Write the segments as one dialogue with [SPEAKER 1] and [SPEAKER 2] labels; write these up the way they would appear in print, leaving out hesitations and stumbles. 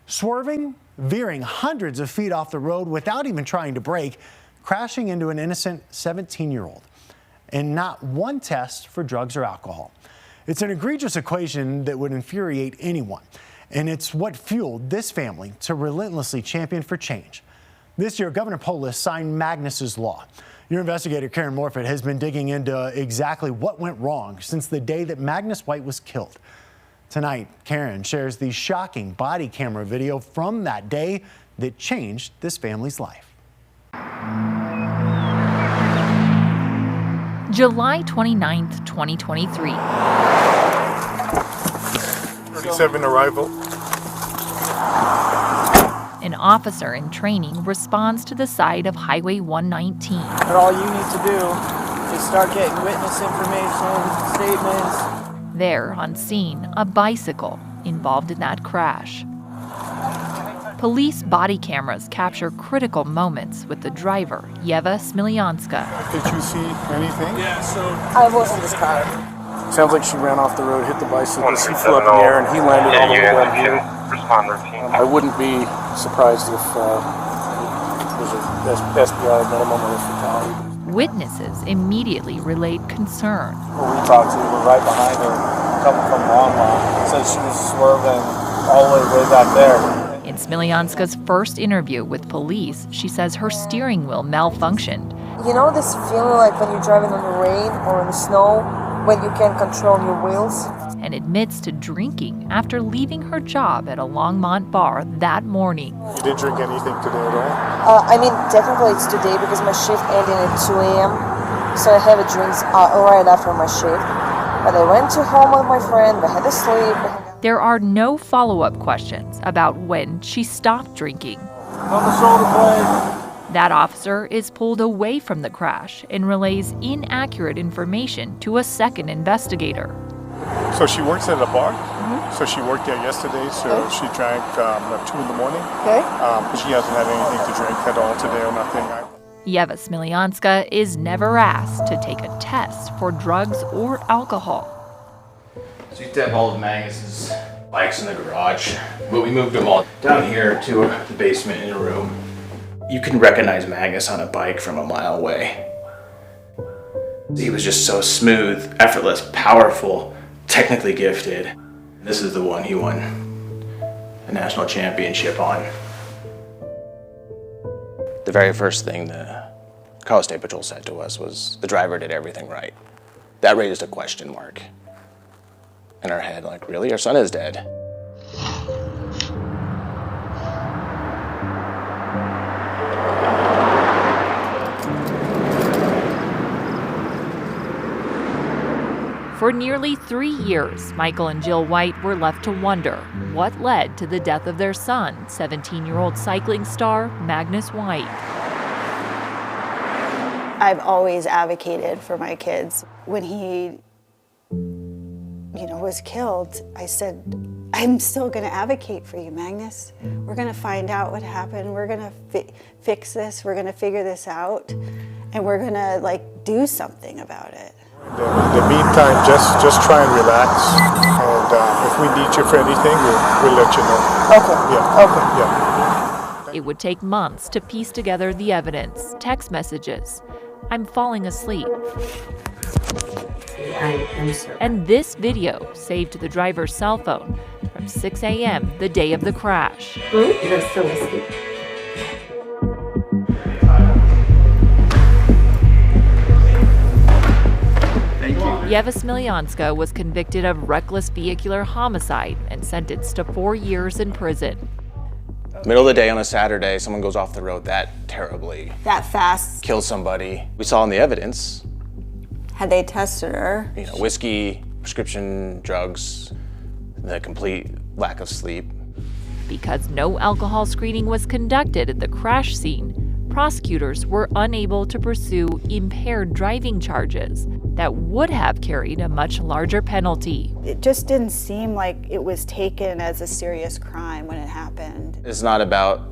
[SPEAKER 1] Swerving, veering hundreds of feet off the road without even trying to brake, crashing into an innocent 17-year-old. And not one test for drugs or alcohol. It's an egregious equation that would infuriate anyone. And it's what fueled this family to relentlessly champion for change. This year, Governor Polis signed Magnus Law. Your investigator, Karen Morfitt, has been digging into exactly what went wrong since the day that Magnus White was killed. Tonight, Karen shares the shocking body camera video from that day that changed this family's life.
[SPEAKER 2] July 29th, 2023.
[SPEAKER 3] 37 arrival.
[SPEAKER 2] An officer in training responds to the side of Highway 119.
[SPEAKER 4] But all you need to do is start getting witness information, statements.
[SPEAKER 2] There, on scene, a bicycle involved in that crash. Police body cameras capture critical moments with the driver, Yeva Smilyanska.
[SPEAKER 3] Did you see anything?
[SPEAKER 4] Yeah, so
[SPEAKER 5] I was in this car.
[SPEAKER 4] sounds like she ran off the road, hit the bicycle, she flew up in the air, and he landed all the way down here. I wouldn't be surprised if there's a SBI minimum or a fatality.
[SPEAKER 2] Witnesses immediately relayed concern.
[SPEAKER 6] Who we talked to were right behind her, coming from Longmont. Said she was swerving all the way back there.
[SPEAKER 2] In Smilyanska's first interview with police, she says her steering wheel malfunctioned.
[SPEAKER 5] You know this feeling like when you're driving in the rain or in the snow, when you can't control your wheels?
[SPEAKER 2] And admits to drinking after leaving her job at a Longmont bar that morning.
[SPEAKER 3] You didn't drink anything today at all?
[SPEAKER 5] I mean, technically it's today because my shift ended at 2 a.m. So I have a drinks right after my shift. But I went to home with my friend, we had to sleep.
[SPEAKER 2] There are no follow-up questions about when she stopped drinking.
[SPEAKER 6] On the shoulder blade.
[SPEAKER 2] That officer is pulled away from the crash and relays inaccurate information to a second investigator.
[SPEAKER 3] So she works at a bar? Mm-hmm. So she worked there yesterday, so she drank at 2 in the morning.
[SPEAKER 5] Okay.
[SPEAKER 3] She hasn't had anything to drink at all today or nothing.
[SPEAKER 2] Yeva Smilyanska is never asked to take a test for drugs or alcohol.
[SPEAKER 7] So we used to have all of Magnus's bikes in the garage, but we moved them all down here to the basement in a room. You can recognize Magnus on a bike from a mile away. He was just so smooth, effortless, powerful, technically gifted. This is the one he won a national championship on. The very first thing the Colorado State Patrol said to us was the driver did everything right. That raised a question mark in our head, like, really? Our son is dead.
[SPEAKER 2] For nearly 3 years, Michael and Jill White were left to wonder what led to the death of their son, 17-year-old cycling star Magnus White.
[SPEAKER 8] I've always advocated for my kids. When he, was killed, I said, I'm still going to advocate for you, Magnus. We're going to find out what happened. We're going to fix this. We're going to figure this out. And we're going to, do something about it.
[SPEAKER 3] In the meantime, just try and relax. And if we need you for anything, we'll let you know.
[SPEAKER 5] Okay.
[SPEAKER 3] Yeah.
[SPEAKER 5] Okay.
[SPEAKER 3] Yeah.
[SPEAKER 2] It would take months to piece together the evidence, text messages. I'm falling asleep.
[SPEAKER 9] I'm sorry.
[SPEAKER 2] And this video saved to the driver's cell phone from 6 a.m. the day of the crash.
[SPEAKER 9] You're still asleep.
[SPEAKER 2] Yeva Smilyanska was convicted of reckless vehicular homicide and sentenced to 4 years in prison.
[SPEAKER 7] Middle of the day on a Saturday, someone goes off the road that terribly.
[SPEAKER 8] That fast.
[SPEAKER 7] Kills somebody. We saw in the evidence.
[SPEAKER 8] Had they tested her?
[SPEAKER 7] Whiskey, prescription drugs, the complete lack of sleep.
[SPEAKER 2] Because no alcohol screening was conducted at the crash scene, prosecutors were unable to pursue impaired driving charges that would have carried a much larger penalty.
[SPEAKER 8] It just didn't seem like it was taken as a serious crime when it happened.
[SPEAKER 7] It's not about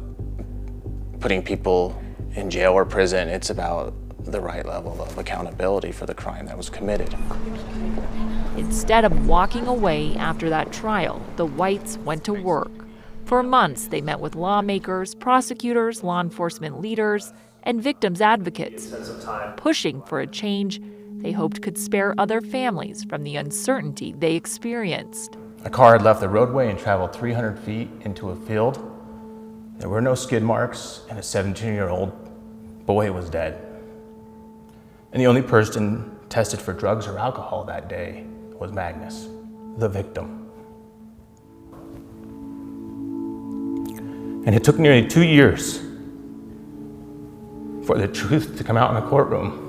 [SPEAKER 7] putting people in jail or prison. It's about the right level of accountability for the crime that was committed.
[SPEAKER 2] Instead of walking away after that trial, the Whites went to work. For For months, they met with lawmakers, prosecutors, law enforcement leaders, and victims' advocates, pushing for a change they hoped could spare other families from the uncertainty they experienced.
[SPEAKER 7] A car had left the roadway and traveled 300 feet into a field. There were no skid marks, and a 17-year-old boy was dead. And the only person tested for drugs or alcohol that day was Magnus, the victim. And it took nearly 2 years for the truth to come out in the courtroom.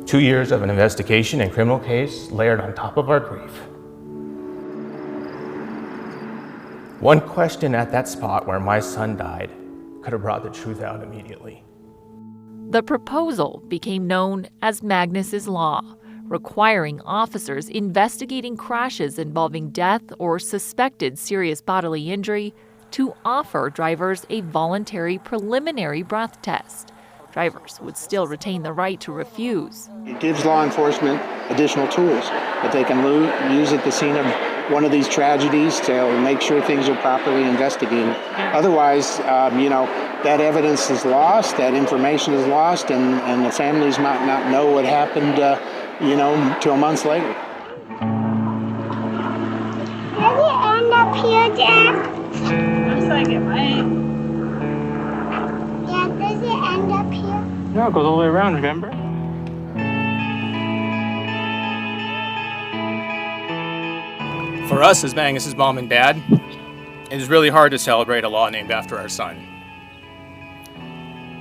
[SPEAKER 7] 2 years of an investigation and criminal case layered on top of our grief. One question at that spot where my son died could have brought the truth out immediately.
[SPEAKER 2] The proposal became known as Magnus Law, requiring officers investigating crashes involving death or suspected serious bodily injury to offer drivers a voluntary preliminary breath test. Drivers would still retain the right to refuse.
[SPEAKER 10] It gives law enforcement additional tools that they can use at the scene of one of these tragedies to make sure things are properly investigated. Otherwise, that evidence is lost, that information is lost, and the families might not know what happened, till months later.
[SPEAKER 11] Does it end up here, Jack? Looks like it might. Yeah, does it end up here?
[SPEAKER 6] No, it goes all the way around, remember?
[SPEAKER 7] For us as Magnus's mom and dad, it is really hard to celebrate a law named after our son.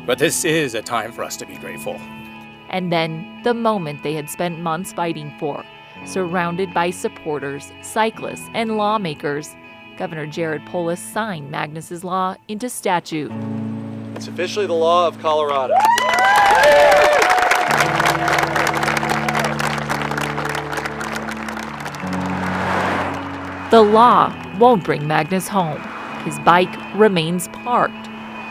[SPEAKER 7] But this is a time for us to be grateful.
[SPEAKER 2] And then the moment they had spent months fighting for, surrounded by supporters, cyclists, and lawmakers, Governor Jared Polis signed Magnus Law into statute.
[SPEAKER 12] It's officially the law of Colorado.
[SPEAKER 2] The law won't bring Magnus home. His bike remains parked,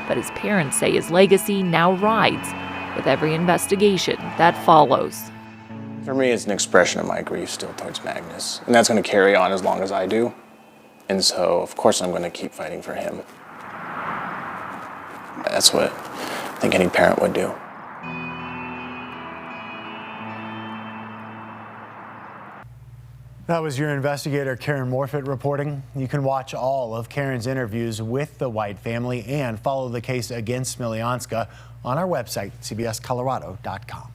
[SPEAKER 2] but his parents say his legacy now rides with every investigation that follows.
[SPEAKER 7] For me, it's an expression of my grief still towards Magnus, and that's going to carry on as long as I do. And so, of course, I'm going to keep fighting for him. That's what I think any parent would do.
[SPEAKER 1] That was your investigator, Karen Morfitt, reporting. You can watch all of Karen's interviews with the White family and follow the case against Smiljanska on our website, cbscolorado.com.